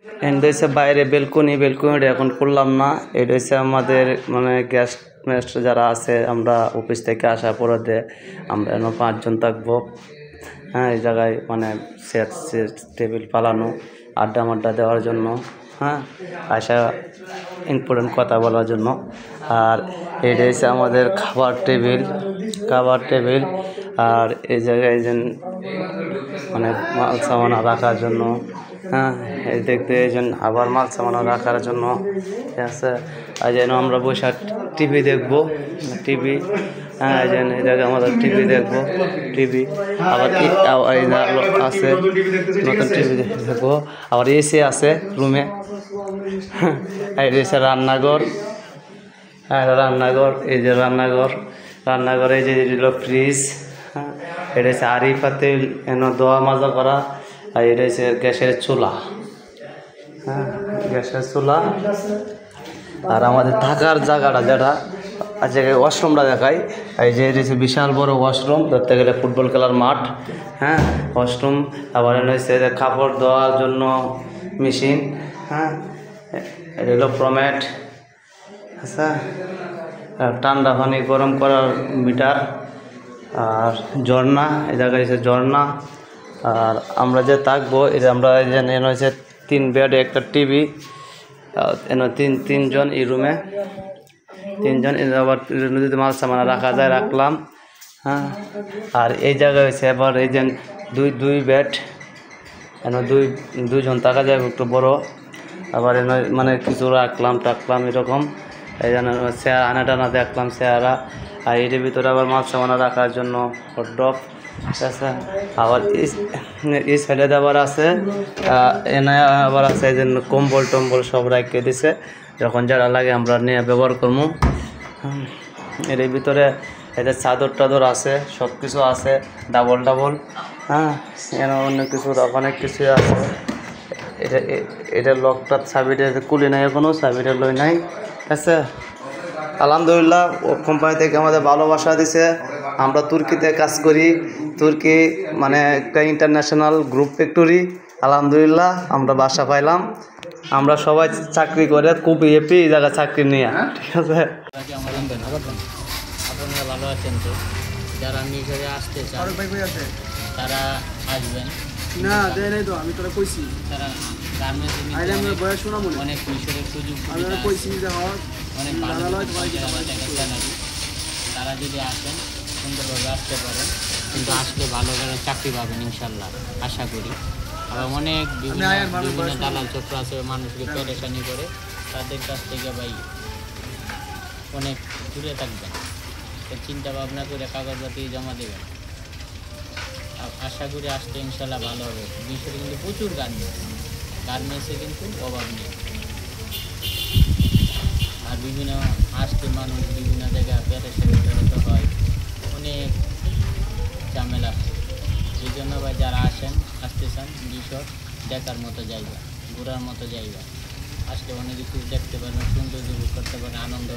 এটা হচ্ছে বাইরে বেলকুনিটা এখন করলাম না। এটা হচ্ছে আমাদের মানে গেস্ট মেস্ট যারা আছে, আমরা অফিস থেকে আসার পরে আমরা এন 5 জন থাকবো। হ্যাঁ, এই জায়গায় মানে চেয়ার টেবিল পালানো, আড্ডা মাড্ডা দেওয়ার জন্য, হ্যাঁ, আসা ইম্পর্টেন্ট কথা বলার জন্য। আর এটা হচ্ছে আমাদের খাবার টেবিল। আর এই জায়গায় যেন মানে মাল সামান রাখার জন্য, হ্যাঁ, এই দেখতে যেন আবার মাল সামান রাখার জন্য, ঠিক আছে। আর যেন আমরা বসে টিভি দেখবো, হ্যাঁ, যেন এই জায়গায় আমাদের টিভি দেখবো, আবার আছে নতুন টিভি দেখবো। আবার এসি আছে রুমে। এই যে রান্নাঘর, হ্যাঁ, এই যে রান্নাঘরে যে ফ্রিজ, হ্যাঁ, এটা হচ্ছে আড়ি পাতিল এনে দোয়া মাজা করা। আর এটা হচ্ছে গ্যাসের চুলা, হ্যাঁ, গ্যাসের চুলা। আর আমাদের থাকার জায়গাটা যেটা জায়গায় ওয়াশরুমটা দেখাই, এই যে এটা হচ্ছে বিশাল বড় ওয়াশরুম, ধরতে গেলে ফুটবল খেলার মাঠ, হ্যাঁ, ওয়াশরুম। আবার এনে হচ্ছে কাপড় ধোয়ার জন্য মেশিন, হ্যাঁ, এটা হলো প্রমেট, আচ্ছা। ঠান্ডা পানি গরম করার মিটার। আর ঝর্ণা, এই জায়গায় হচ্ছে ঝর্ণা। আর আমরা যে থাকবো এটা আমরা এনে হচ্ছে 3 বেড, একটা টিভি, এনে তিনজন এই রুমে, 3 জন। আবার যদি মাল সামান রাখা যায় রাখলাম, হ্যাঁ। আর এই জায়গায় হচ্ছে আবার এই যে দুই বেড, এনে দুইজন থাকা যায়, একটু বড়। আবার এনে মানে কিছু রাখলাম এরকম। এই জন্য চেয়ার আনা দেখলাম চেয়ারা। আর এর ভিতরে আবার মাছ সামানা রাখার জন্য হটডগ, ঠিক আছে। আবার এই সাইডে আবার আছে এনে আবার আছে এই জন্য কম্বল টম্বল সব রাখতে দিছে, যখন যারা লাগে আমরা নিয়ে ব্যবহার করবো। এর ভিতরে এদের চাদর টাদর আছে, সব কিছু আছে ডাবল, হ্যাঁ, এনে অনেক কিছু আছে। এটা লকটা চাবিটা খুলি নাই, এখনো চাবিটা লই নাই, ঠিক আছে। আলহামদুলিল্লাহ, ও কোম্পানি থেকে আমাদের ভালোবাসা দিছে। আমরা তুর্কিতে কাজ করি, তুর্কি মানে একটা ইন্টারন্যাশনাল গ্রুপ ফ্যাক্টরি। আলহামদুলিল্লাহ আমরা বাসা পাইলাম। আমরা সবাই চাকরি করে খুব হ্যাপি এই জায়গায় চাকরি নিয়ে, ঠিক আছে। আপনারা ভালো আছেন তো? যারা মিশরে আসতে চান তারা আসবেন। না দেয় নাই তো, আমি তোরা কইছি তারা গার্মেন্টস অনেক মিশরের সুযোগ অনেক ভালো স্যালারি। তারা যদি আসেন সুন্দরভাবে আসতে পারেন, কিন্তু আসলে ভালো করে চাকরি পাবেন ইনশাল্লাহ, আশা করি। আবার অনেক বিভিন্ন দালাল চক্র আছে, মানুষকে পেরেশানি করে, তাদের কাছ থেকে ভাই অনেক দূরে থাকবেন। চিন্তা ভাবনা করে কাগজপাতি জমা দেবেন, আশা করি আসতে ইনশাল্লাহ ভালো হবে। মিশরে কিন্তু প্রচুর গার্মেন্টসে কিন্তু অভাব নেই। আর বিভিন্ন আসতে মানুষ বিভিন্ন জায়গায় পেরেশানি করতে হয়, অনেক ঝামেলা। এই জন্য ভাই যারা আসতে চান মিশর দেখার মতো জায়গা, ঘোরার মতো জায়গা, আসলে অনেক কিছু দেখতে পারবেন, সৌন্দর্য উপভোগ করতে পারেন, আনন্দ